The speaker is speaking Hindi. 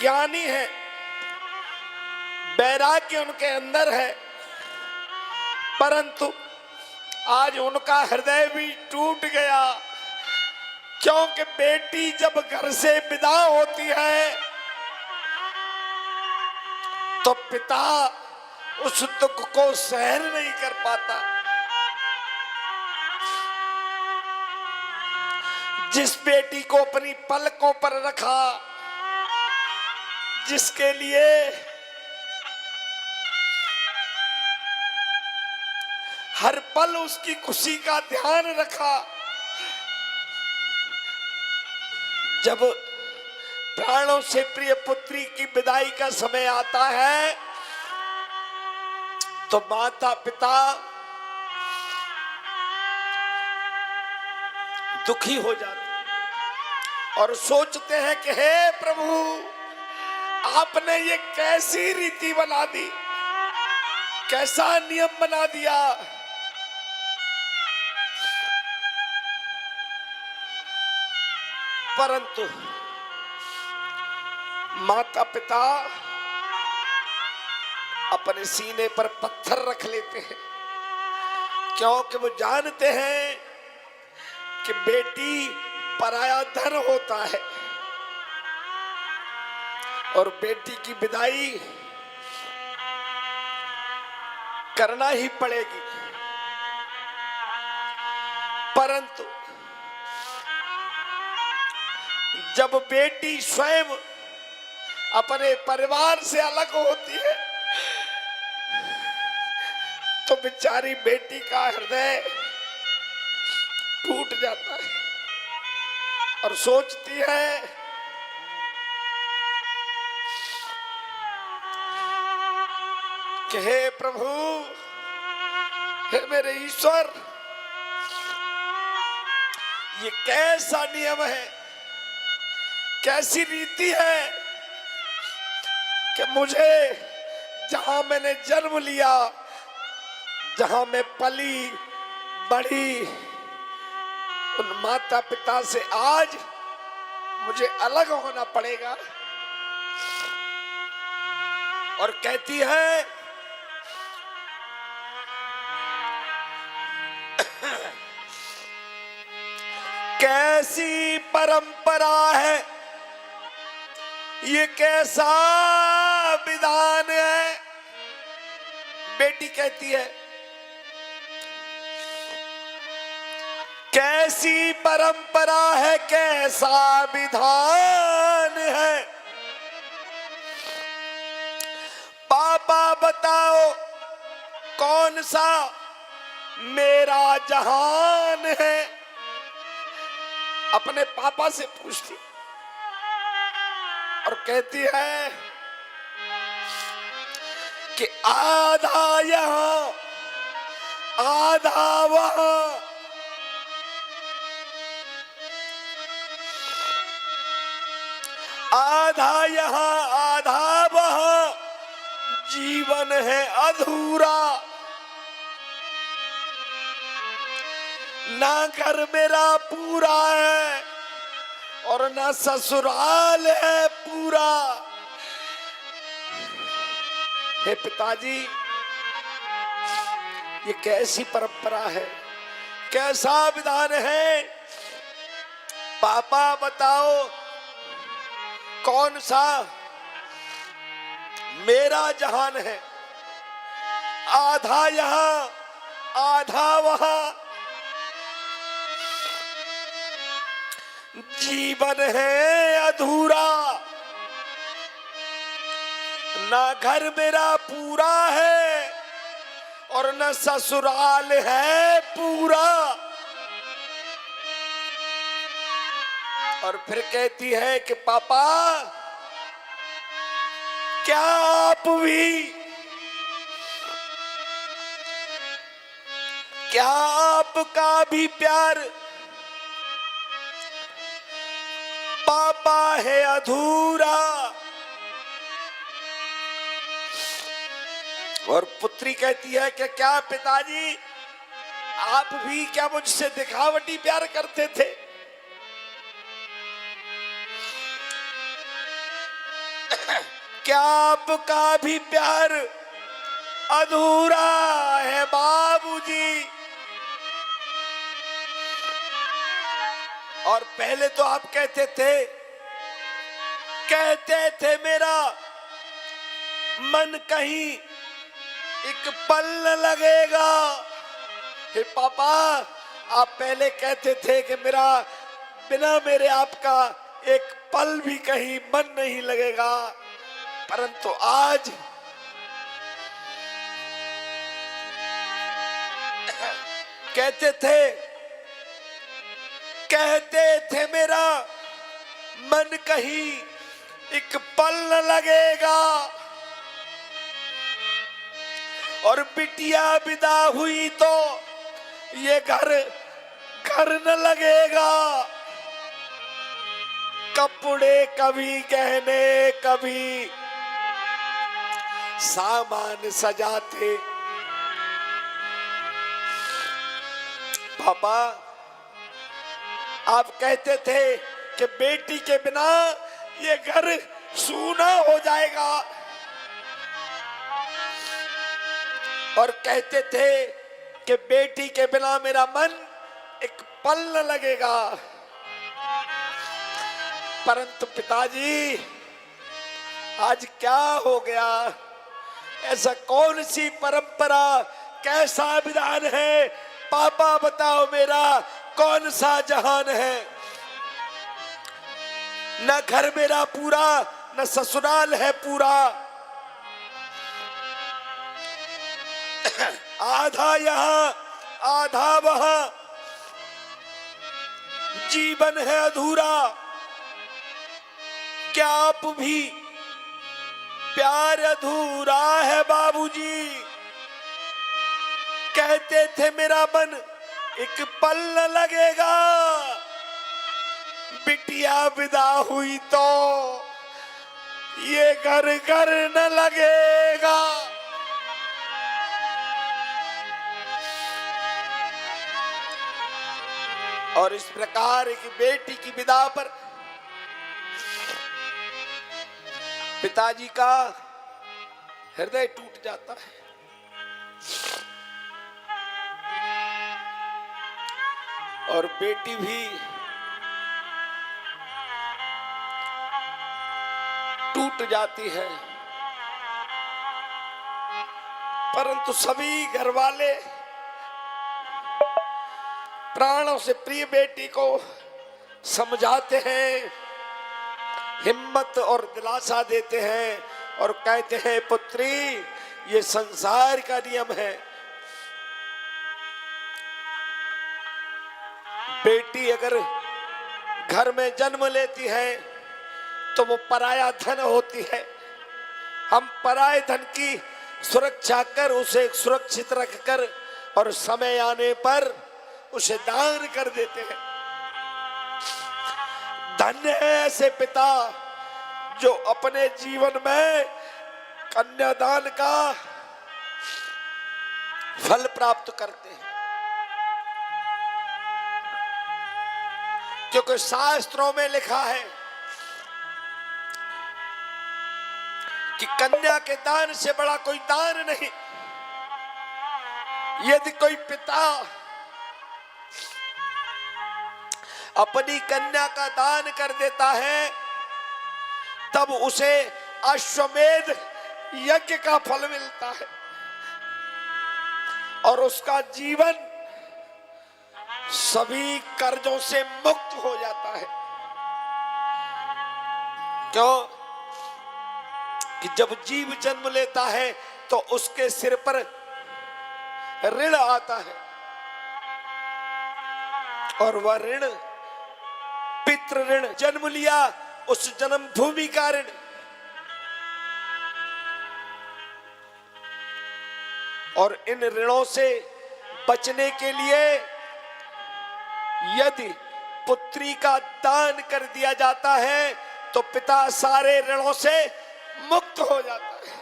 ज्ञानी है, वैराग्य उनके अंदर है, परंतु आज उनका हृदय भी टूट गया, क्योंकि बेटी जब घर से विदा होती है तो पिता उस दुख को सहन नहीं कर पाता। जिस बेटी को अपनी पलकों पर रखा, जिसके लिए हर पल उसकी खुशी का ध्यान रखा, जब प्राणों से प्रिय पुत्री की विदाई का समय आता है तो माता पिता दुखी हो जाते और सोचते हैं कि हे प्रभु, आपने ये कैसी रीति बना दी, कैसा नियम बना दिया। परंतु माता पिता अपने सीने पर पत्थर रख लेते हैं, क्योंकि वो जानते हैं कि बेटी पराया धन होता है और बेटी की विदाई करना ही पड़ेगी। परंतु जब बेटी स्वयं अपने परिवार से अलग होती है तो बेचारी बेटी का हृदय टूट जाता है और सोचती है कि हे प्रभु, हे मेरे ईश्वर, ये कैसा नियम है, कैसी रीति है कि मुझे जहां मैंने जन्म लिया, जहां मैं पली बढ़ी, उन माता पिता से आज मुझे अलग होना पड़ेगा। और कहती है कैसी परंपरा है, ये कैसा विधान है। बेटी कहती है कैसी परंपरा है, कैसा विधान है। पापा बताओ कौन सा मेरा जहान है। अपने पापा से पूछती और कहती है कि आधा यहां आधा वहां, आधा यहां आधा वहां, जीवन है अधूरा। ना घर मेरा पूरा है और ना ससुराल है पूरा। हे पिताजी, ये कैसी परंपरा है, कैसा विधान है। पापा बताओ कौन सा मेरा जहान है। आधा यहां आधा वहां, जीवन है अधूरा। ना घर मेरा पूरा है और न ससुराल है पूरा। और फिर कहती है कि पापा, क्या आप भी, क्या आपका भी प्यार पापा है अधूरा। और पुत्री कहती है कि क्या पिताजी, आप भी क्या मुझसे दिखावटी प्यार करते थे। क्या आपका भी प्यार अधूरा है बाबूजी? और पहले तो आप कहते थे मेरा मन कहीं एक पल न लगेगा। हे पापा, आप पहले कहते थे कि मेरा बिना मेरे आपका एक पल भी कहीं मन नहीं लगेगा, परंतु आज कहते थे मेरा मन कहीं एक पल न लगेगा, और बिटिया विदा हुई तो ये घर न लगेगा। कपड़े कभी गहने कभी सामान सजाते। पापा, आप कहते थे कि बेटी के बिना ये घर सूना हो जाएगा, और कहते थे कि बेटी के बिना मेरा मन एक पल न लगेगा। परंतु पिताजी, आज क्या हो गया? ऐसा कौन सी परंपरा, कैसा विधान है? पापा बताओ, मेरा कौन सा जहान है? न घर मेरा पूरा, न ससुराल है पूरा। आधा यहाँ आधा वहां, जीवन है अधूरा। क्या आप भी प्यार अधूरा है बाबूजी? कहते थे मेरा मन एक पल न लगेगा, बिटिया विदा हुई तो ये घर न लगेगा। और इस प्रकार की बेटी की विदा पर पिताजी का हृदय टूट जाता है। और बेटी भी टूट जाती है। परंतु सभी घर वाले प्राणों से प्रिय बेटी को समझाते हैं, हिम्मत और दिलासा देते हैं और कहते हैं, पुत्री, ये संसार का नियम है। बेटी अगर घर में जन्म लेती है तो वो पराया धन होती है। हम पराये धन की सुरक्षा कर, उसे सुरक्षित रखकर और समय आने पर उसे दान कर देते हैं। धन्य है ऐसे पिता जो अपने जीवन में कन्यादान का फल प्राप्त करते हैं, क्योंकि शास्त्रों में लिखा है कि कन्या के दान से बड़ा कोई दान नहीं। यदि कोई पिता अपनी कन्या का दान कर देता है तब उसे अश्वमेध यज्ञ का फल मिलता है और उसका जीवन सभी कर्जों से मुक्त हो जाता है। क्यों? कि जब जीव जन्म लेता है तो उसके सिर पर ऋण आता है और वह ऋण पितृ ऋण, जन्म लिया उस जन्म भूमि का ऋण। और इन ऋणों से बचने के लिए यदि पुत्री का दान कर दिया जाता है तो पिता सारे ऋणों से मुक्त हो जाता है।